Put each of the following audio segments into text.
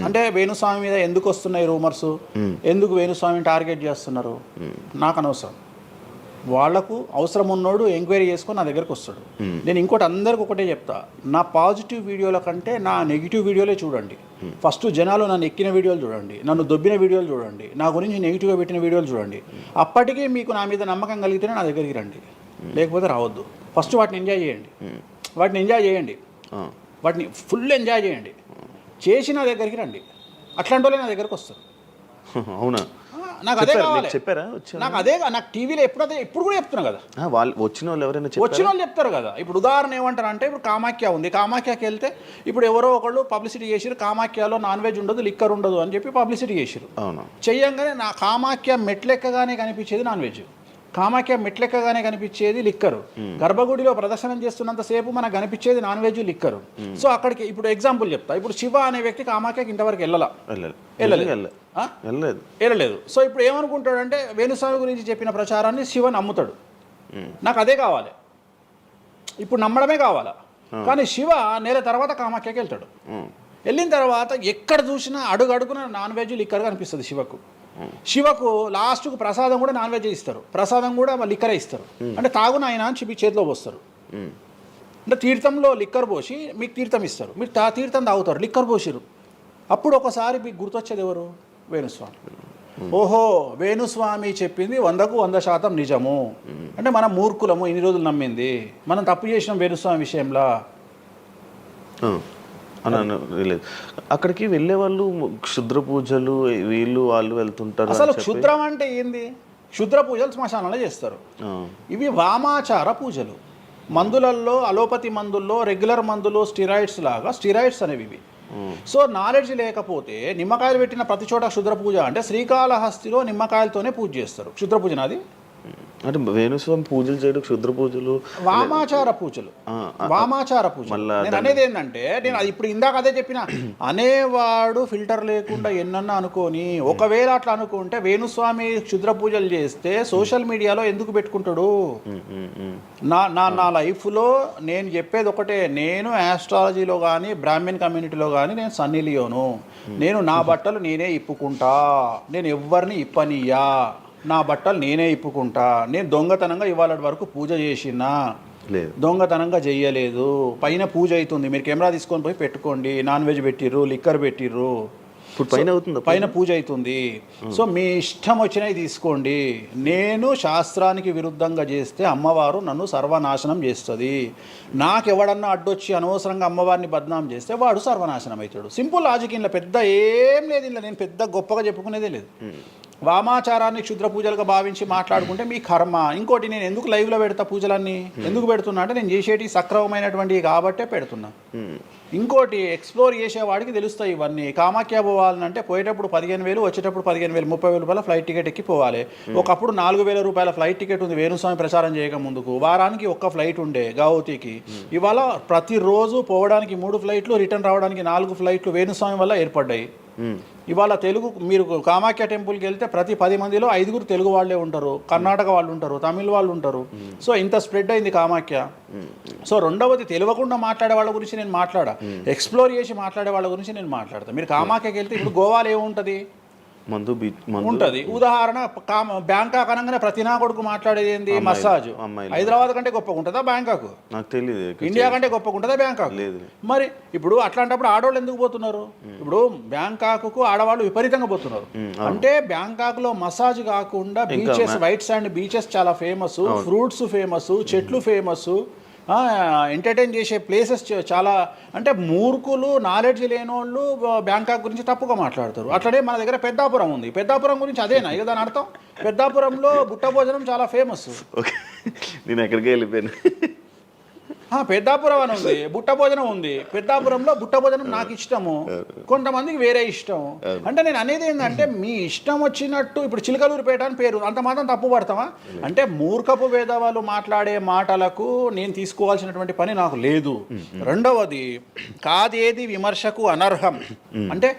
అంటే వేణుస్వామి మీద ఎందుకు వస్తున్నాయి రూమర్స్, ఎందుకు వేణుస్వామిని టార్గెట్ చేస్తున్నారు నాకు అనవసరం. వాళ్లకు అవసరం ఉన్నోడు ఎంక్వైరీ చేసుకొని నా దగ్గరకు వస్తాడు. నేను ఇంకోటి అందరికి ఒకటే చెప్తా, నా పాజిటివ్ వీడియోల కంటే నా నెగిటివ్ వీడియోలే చూడండి. ఫస్ట్ జనాలు నన్ను ఎక్కిన వీడియోలు చూడండి, నన్ను దొబ్బిన వీడియోలు చూడండి, నా గురించి నెగిటివ్గా పెట్టిన వీడియోలు చూడండి. అప్పటికే మీకు నా మీద నమ్మకం కలిగితేనే నా దగ్గరికి రండి, లేకపోతే రావద్దు. ఫస్ట్ వాటిని ఎంజాయ్ చేయండి, వాటిని ఫుల్ ఎంజాయ్ చేయండి, చేసి నా దగ్గరికి రండి. అట్లాంటి వాళ్ళే నా దగ్గరకు వస్తారు. అవునా? నాకు అదే కావాలి. చెప్పారా? నాకు అదే, నాకు టీవీలో ఎప్పుడు కూడా చెప్తున్నా కదా, వాళ్ళు వచ్చిన వాళ్ళు ఎవరైనా వచ్చిన వాళ్ళు చెప్తారు కదా. ఇప్పుడు ఉదాహరణ ఏమంటారు అంటే, ఇప్పుడు కామాఖ్య ఉంది, కామాఖ్యకి వెళ్తే ఇప్పుడు ఎవరో ఒకళ్ళు పబ్లిసిటీ చేసిరు, కామాఖ్యలో నాన్ వెజ్ ఉండదు, లిక్కర్ ఉండదు అని చెప్పి పబ్లిసిటీ చేసిరు. చెయ్యంగానే నా కామాఖ్య మెట్లెక్కగానే కనిపించేది నాన్ వెజ్, కామాఖ్య మెట్లెక్కగానే కనిపించేది లిక్కరు, గర్భగుడిలో ప్రదర్శనం చేస్తున్నంతసేపు మనకు కనిపించేది నాన్ వెజ్, లిక్కరు. సో అక్కడికి ఇప్పుడు ఎగ్జాంపుల్ చెప్తా. ఇప్పుడు శివ అనే వ్యక్తి కామాఖ్యకి ఇంతవరకు వెళ్ళలేదు. సో ఇప్పుడు ఏమనుకుంటాడంటే, వేణుస్వామి గురించి చెప్పిన ప్రచారాన్ని శివ నమ్ముతాడు. నాకు అదే కావాలి, ఇప్పుడు నమ్మడమే కావాలా. కానీ శివ నెల తర్వాత కామాఖ్యకి వెళ్తాడు. వెళ్ళిన తర్వాత ఎక్కడ చూసినా అడుగున నాన్ వెజ్, లిక్కర్ కనిపిస్తుంది శివకు. శివకు లాస్ట్కు ప్రసాదం కూడా నాన్ వెజ్ ఇస్తారు, ప్రసాదం కూడా లిక్కరే ఇస్తారు. అంటే తాగున ఆయన అని చెప్పి చేతిలో పోస్తారు. అంటే తీర్థంలో లిక్కర్ పోసి మీకు తీర్థం ఇస్తారు, మీరు తీర్థం తాగుతారు, లిక్కర్ పోసిరు. అప్పుడు ఒకసారి మీకు గుర్తొచ్చేది ఎవరు? వేణుస్వామి. ఓహో, వేణుస్వామి చెప్పింది 100% నిజము. అంటే మనం మూర్ఖులము, ఇన్ని రోజులు నమ్మింది, మనం తప్పు చేసినాం వేణుస్వామి విషయంలో. అక్కడికి వెళ్ళే వాళ్ళు క్షుద్ర పూజలు వాళ్ళు వెళ్తుంటారు. అసలు క్షుద్రం అంటే ఏంది? క్షుద్ర పూజలు శ్మశానంలో చేస్తారు. ఇవి వామాచార పూజలు. మందులలో, అలోపతి మందుల్లో రెగ్యులర్ మందులు స్టిరాయిడ్స్ లాగా స్టిరాయిడ్స్ అనేవి ఇవి. సో నాలెడ్జ్ లేకపోతే నిమ్మకాయలు పెట్టిన ప్రతి చోట క్షుద్ర పూజ అంటే, శ్రీకాళహస్తిలో నిమ్మకాయలతోనే పూజ చేస్తారు. క్షుద్ర పూజ నాది అంటే వేణుస్వామి పూజలు చేయడం క్షుద్ర పూజలు, వామాచార పూజలు. నేను అనేది ఏంటంటే, నేను అది ఇప్పుడు ఇందాక అదే చెప్పిన, అనేవాడు ఫిల్టర్ లేకుండా ఎన్నన్నా అనుకొని, ఒకవేళ అట్లా అనుకుంటే వేణుస్వామి క్షుద్ర పూజలు చేస్తే సోషల్ మీడియాలో ఎందుకు పెట్టుకుంటాడు? నా లైఫ్లో నేను చెప్పేది ఒకటే, నేను ఆస్ట్రాలజీలో కానీ బ్రాహ్మణ్ కమ్యూనిటీలో కానీ నేను సన్నీ లియోను. నేను నా బట్టలు నేనే ఇప్పుకుంటా, నేను ఎవ్వరిని ఇప్పనియా, నా బట్టలు నేనే ఇప్పుకుంటా. నేను దొంగతనంగా ఇవాళ వరకు పూజ చేసినా, దొంగతనంగా చెయ్యలేదు. పైన పూజ అవుతుంది, మీరు కెమెరా తీసుకొని పోయి పెట్టుకోండి. నాన్ వెజ్ పెట్టిర్రు, లిక్కర్ పెట్టిర్రు, పైన పూజ అవుతుంది. సో మీ ఇష్టం వచ్చినవి తీసుకోండి. నేను శాస్త్రానికి విరుద్ధంగా చేస్తే అమ్మవారు నన్ను సర్వనాశనం చేస్తుంది. నాకెవడన్నా అడ్డొచ్చి అనవసరంగా అమ్మవారిని బద్నాం చేస్తే వాడు సర్వనాశనం అవుతాడు. Simple logic. ఇంట్లో పెద్ద ఏం లేదు, ఇలా నేను పెద్ద గొప్పగా చెప్పుకునేదే లేదు. వామాచారాన్ని క్షుద్ర పూజలుగా భావించి మాట్లాడుకుంటే మీ కర్మ. ఇంకోటి, నేను ఎందుకు లైవ్లో పెడతా పూజలన్నీ? ఎందుకు పెడుతున్నా అంటే, నేను చేసేటి సక్రమమైనటువంటివి కాబట్టే పెడుతున్నా. ఇంకోటి, ఎక్స్ప్లోర్ చేసేవాడికి తెలుస్తాయి ఇవన్నీ. కామాఖ్య పోవాలంటే పోయేటప్పుడు 15,000, వచ్చేటప్పుడు 15,000, 30,000 రూపాయల ఫ్లైట్ టికెట్ ఎక్కి పోవాలి. ఒకప్పుడు 4,000 రూపాయల ఫ్లైట్ టికెట్ ఉంది వేణుస్వామి ప్రచారం చేయక ముందుకు. వారానికి ఒక్క ఫ్లైట్ ఉండే గౌహతికి. ఇవాళ ప్రతిరోజు పోవడానికి 3 ఫ్లైట్లు, రిటర్న్ రావడానికి 4 ఫ్లైట్లు వేణుస్వామి వల్ల ఏర్పడ్డాయి. ఇవాళ తెలుగు, మీరు కామాఖ్య టెంపుల్కి వెళ్తే ప్రతి 10 మందిలో 5 తెలుగు వాళ్ళే ఉంటారు, కర్ణాటక వాళ్ళు ఉంటారు, తమిళ వాళ్ళు ఉంటారు. సో ఇంత స్ప్రెడ్ అయింది కామాఖ్య. సో రెండవది, తెలియకుండా మాట్లాడే వాళ్ళ గురించి నేను మాట్లాడా, ఎక్స్ప్లోర్ చేసి మాట్లాడే వాళ్ళ గురించి నేను మాట్లాడతాను. మీరు కామాఖ్యకి వెళ్తే ఇప్పుడు గోవాలో ఏముంటుంది? ఉంటుంది. ఉదాహరణ, బ్యాంకాక్ అనగానే ప్రతి నా కొడుకు మాట్లాడేది ఏంది? మసాజ్. హైదరాబాద్ కంటే గొప్పగా ఉంటుందా బ్యాంకాక్? నాకు తెలియదు. ఇండియా కంటే గొప్పగా ఉంటుందా బ్యాంకాక్? మరి ఇప్పుడు అట్లాంటప్పుడు ఆడవాళ్ళు ఎందుకు పోతున్నారు? ఇప్పుడు బ్యాంకాక్కు ఆడవాళ్ళు విపరీతంగా పోతున్నారు. అంటే బ్యాంకాక్లో మసాజ్ కాకుండా బీచెస్, వైట్ శాండ్ బీచెస్ చాలా ఫేమస్, ఫ్రూట్స్ ఫేమస్, చెట్లు ఫేమస్, ఎంటర్టైన్ చేసే ప్లేసెస్ చాలా. అంటే మూర్ఖులు, నాలెడ్జ్ లేని వాళ్ళు బ్యాంకాక్ గురించి తప్పుగా మాట్లాడతారు. అట్లనే మన దగ్గర పెద్దాపురం ఉంది. పెద్దాపురం గురించి అదేనా ఇక దాని అర్థం? పెద్దాపురంలో బుట్ట భోజనం చాలా ఫేమస్. నేను ఎక్కడికి వెళ్ళిపోయాను. పెద్దాపురం అని ఉంది, బుట్ట భోజనం ఉంది. పెద్దాపురంలో బుట్ట భోజనం నాకు ఇష్టము, కొంతమందికి వేరే ఇష్టం. అంటే నేను అనేది ఏంటంటే, మీ ఇష్టం వచ్చినట్టు. ఇప్పుడు చిలకలూరుపేట అని పేరు, అంత మాత్రం తప్పు పడతామా? అంటే మూర్ఖపు వేదవాళ్ళు మాట్లాడే మాటలకు నేను తీసుకోవాల్సినటువంటి పని నాకు లేదు. రెండవది, కాదేది విమర్శకు అనర్హం. అంటే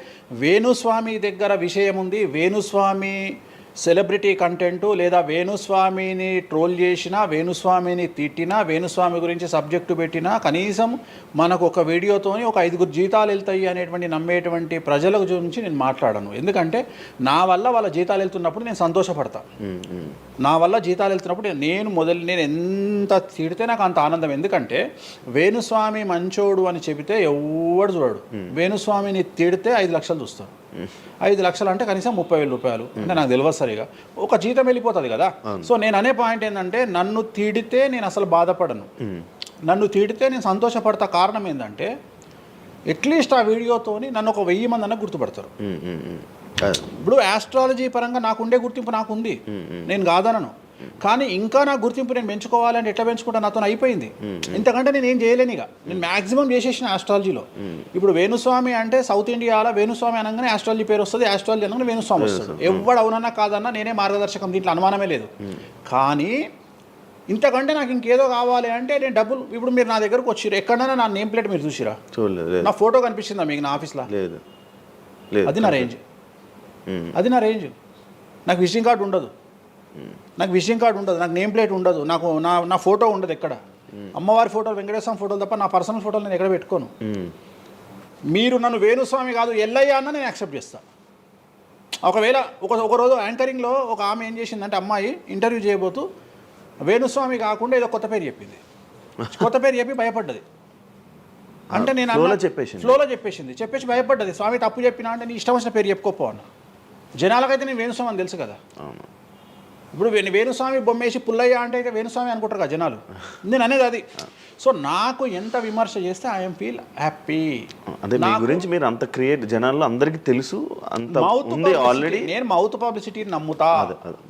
వేణుస్వామి దగ్గర విషయం ఉంది, వేణుస్వామి సెలబ్రిటీ కంటెంట్ లేదా వేణుస్వామిని ట్రోల్ చేసినా, వేణుస్వామిని తిట్టినా, వేణుస్వామి గురించి సబ్జెక్టు పెట్టినా కనీసం మనకు ఒక వీడియోతోని ఒక 5 జీతాలు వెళ్తాయి అనేటువంటి నమ్మేటువంటి ప్రజల గురించి నేను మాట్లాడను. ఎందుకంటే నా వల్ల వాళ్ళ జీతాలు వెళ్తున్నప్పుడు నేను సంతోషపడతా. నా వల్ల జీతాలు వెళ్తున్నప్పుడు నేను ఎంత తిడితే నాకు అంత ఆనందం. ఎందుకంటే వేణుస్వామి మంచోడు అని చెబితే ఎవడు చూడడు. వేణుస్వామిని తిడితే 5 లక్షలు చూస్తారు. 5 లక్షలు అంటే కనీసం 30,000 రూపాయలు అంటే నాకు తెలియదు సరిగా, ఒక జీతం వెళ్ళిపోతుంది కదా. సో నేను అనే పాయింట్ ఏంటంటే నన్ను తిడితే నేను అసలు బాధపడను, నన్ను తిడితే నేను సంతోషపడతా. కారణం ఏంటంటే అట్లీస్ట్ ఆ వీడియోతోని నన్ను ఒక 1000 మంది అన్న గుర్తుపడతారు. ఇప్పుడు ఆస్ట్రాలజీ పరంగా నాకుండే గుర్తింపు నాకుంది, నేను కాదనను. కానీ ఇంకా నా గుర్తింపు నేను పెంచుకోవాలంటే ఎట్లా పెంచుకుంటా, నాతో అయిపోయింది. ఇంతకంటే నేను ఏం చేయలేను. ఇక నేను మ్యాక్సిమం చేసేసిన ఆస్ట్రాలజీలో. ఇప్పుడు వేణుస్వామి అంటే సౌత్ ఇండియాలో వేణుస్వామి అనగానే ఆస్ట్రాలజీ పేరు వస్తుంది, ఆస్ట్రాలజీ అనగానే వేణుస్వామి వస్తుంది. ఎవడు అవునన్నా కాదన్నా నేనే మార్గదర్శకం, దీంట్లో అనుమానమే లేదు. కానీ ఇంతకంటే నాకు ఇంకేదో కావాలి అంటే నేను డబ్బులు, ఇప్పుడు మీరు నా దగ్గరకు వచ్చిర్రు, ఎక్కడైనా నా నేమ్ ప్లేట్ మీరు చూసిరా? చూడలేదు. నా ఫోటో కనిపిస్తుందా మీకు నా ఆఫీస్లో? లేదు. అది నా రేంజ్, అది నా రేంజ్. నాకు విజిటింగ్ కార్డు ఉండదు, నాకు విజిటింగ్ కార్డు ఉండదు, నాకు నేమ్ ప్లేట్ ఉండదు, నాకు నా ఫోటో ఉండదు ఎక్కడ. అమ్మవారి ఫోటోలు, వెంకటేశ్వర ఫోటోలు తప్ప నా పర్సనల్ ఫోటోలు నేను ఎక్కడ పెట్టుకోను. మీరు నన్ను వేణుస్వామి కాదు ఎల్లయ్య అన్న నేను యాక్సెప్ట్ చేస్తాను. ఒకవేళ ఒక రోజు యాంకరింగ్లో ఒక ఆమె ఏం చేసిందంటే, అమ్మాయి ఇంటర్వ్యూ చేయబోతూ వేణుస్వామి కాకుండా ఏదో కొత్త పేరు చెప్పింది, కొత్త పేరు చెప్పి భయపడ్డది. అంటే నేను ఫ్లోలో చెప్పేసి భయపడ్డది. స్వామి తప్పు చెప్పినా అంటే నీ ఇష్టం వచ్చిన పేరు చెప్పుకోపో అన్న. జనాలకైతే నేను వేణుస్వామి అని తెలుసు కదా. ఇప్పుడు వేణుస్వామి బొమ్మేసి పుల్లయ్య అంటే ఇక వేణుస్వామి అనుకుంటారు కదా జనాలు. నేను అనేది అది. సో నాకు ఎంత విమర్శ చేస్తే ఐఎమ్ ఫీల్ హ్యాపీ. అంటే మీ గురించి మీరు అంత క్రియేట్ జనాల్లో అందరికీ తెలుసు, అంత ఉంది ఆల్రెడీ. నేను మౌత్ పబ్లిసిటీని నమ్ముతా.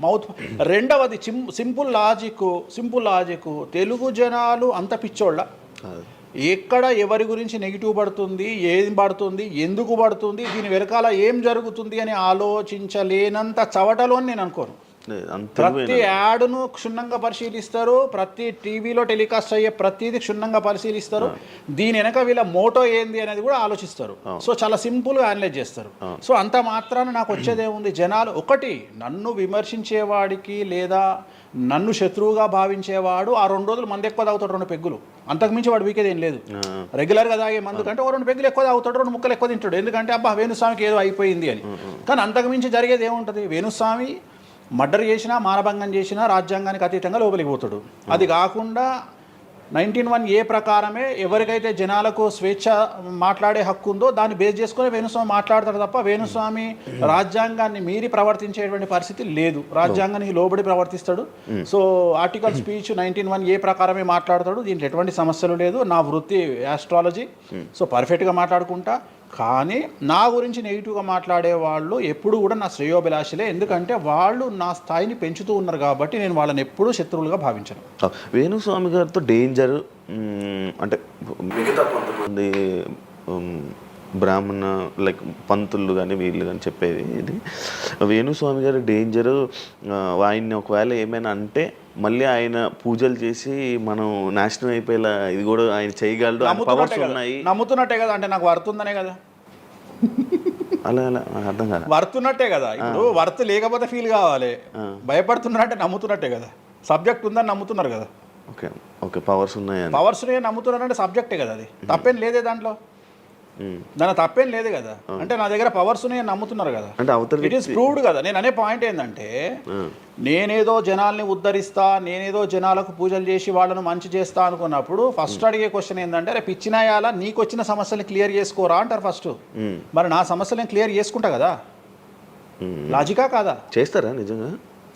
మౌత్ రెండవది సింపుల్ లాజిక్. తెలుగు జనాలు అంత పిచ్చోళ్ళ, ఎక్కడ ఎవరి గురించి నెగిటివ్ పడుతుంది, ఏం పడుతుంది, ఎందుకు పడుతుంది, దీని వెనకాల ఏం జరుగుతుంది అని ఆలోచించలేనంత చవటలో నేను అనుకోను. ప్రతి యాడ్ను క్షుణ్ణంగా పరిశీలిస్తారు, ప్రతి టీవీలో టెలికాస్ట్ అయ్యే ప్రతిదీ క్షుణ్ణంగా పరిశీలిస్తారు, దీని వెనక వీళ్ళ మోటో ఏంది అనేది కూడా ఆలోచిస్తారు. సో చాలా సింపుల్గా అనలైజ్ చేస్తారు. సో అంత మాత్రాన నాకు వచ్చేదేముంది, జనాలు ఒకటి నన్ను విమర్శించేవాడికి లేదా నన్ను శత్రువుగా భావించేవాడు ఆ 2 రోజులు మంది ఎక్కువ తాగుతాడు, 2 పెగ్గులు, అంతకుమించి వాడు వీకేది ఏం లేదు. రెగ్యులర్గా తాగే మందు కంటే 2 పెగ్గులు ఎక్కువ తాగుతాడు, 2 ముక్కలు ఎక్కువ తింటాడు. ఎందుకంటే అబ్బా వేణుస్వామికి ఏదో అయిపోయింది అని. కానీ అంతకుమించి జరిగేది ఏముంటుంది, వేణుస్వామి మర్డర్ చేసినా, మానభంగం చేసినా రాజ్యాంగానికి అతీతంగా లోపలికి పోతాడు. అది కాకుండా 19(1) ప్రకారమే ఎవరికైతే జనాలకు స్వేచ్ఛ మాట్లాడే హక్కు ఉందో దాన్ని బేస్ చేసుకుని వేణుస్వామి మాట్లాడతాడు తప్ప వేణుస్వామి రాజ్యాంగాన్ని మీరి ప్రవర్తించేటువంటి పరిస్థితి లేదు. రాజ్యాంగానికి లోబడి ప్రవర్తిస్తాడు. సో ఆర్టికల్ స్పీచ్ 19(1) ప్రకారమే మాట్లాడతాడు. దీంట్లో ఎటువంటి సమస్యలు లేదు. నా వృత్తి ఆస్ట్రాలజీ, సో పర్ఫెక్ట్గా మాట్లాడుకుంటా. కానీ నా గురించి నెగిటివ్గా మాట్లాడే వాళ్ళు ఎప్పుడు కూడా నా శ్రేయోభిలాషలే. ఎందుకంటే వాళ్ళు నా స్థాయిని పెంచుతూ ఉన్నారు కాబట్టి నేను వాళ్ళని ఎప్పుడూ శత్రువులుగా భావించను. వేణుస్వామి గారితో డేంజర్ అంటే మిగతా కొంతమంది బ్రాహ్మణ లైక్ పంతులు కానీ వీళ్ళు కానీ చెప్పేది ఇది, వేణుస్వామి గారి డేంజరు ఆయన్ని ఒకవేళ ఏమైనా అంటే మళ్ళీ ఆయన పూజలు చేసి మనం నాశనం అయిపోయేలా ఇది కూడా ఆయన చేయగలడు, పవర్స్ ఉన్నాయి. నమ్ముతున్నట్టే కదా, అంటే నాకు వర్తుందనే కదా. అలా అర్థం కాదు, వర్తున్నట్టే కదా. ఇప్పుడు వర్త్ లేకపోతే ఫీల్ కావాలి. భయపడుతున్నారంటే నమ్ముతున్నట్టే కదా. సబ్జెక్ట్ ఉందని నమ్ముతున్నారు కదా. ఓకే ఓకే, పవర్స్ ఉన్నాయి, పవర్స్ నమ్ముతున్నారంటే సబ్జెక్టే కదా. అది తప్పేం లేదే దాంట్లో, దాని తప్పేం లేదు కదా. అంటే నా దగ్గర పవర్స్ నమ్ముతున్నారు కదా, ఇట్ ఈస్ ప్రూవ్డ్ కదా. నేను అనే పాయింట్ ఏంటంటే నేనేదో జనాల్ని ఉద్ధరిస్తా, నేనేదో జనాలకు పూజలు చేసి వాళ్ళను మంచి చేస్తా అనుకున్నప్పుడు ఫస్ట్ అడిగే క్వశ్చన్ ఏంటంటే, రేపు ఇచ్చినాయాలా నీకు వచ్చిన సమస్యలు క్లియర్ చేసుకోరా అంటారు ఫస్ట్. మరి నా సమస్యలు నేను క్లియర్ చేసుకుంటా కదా. లాజికా కాదా? చేస్తారా నిజంగా?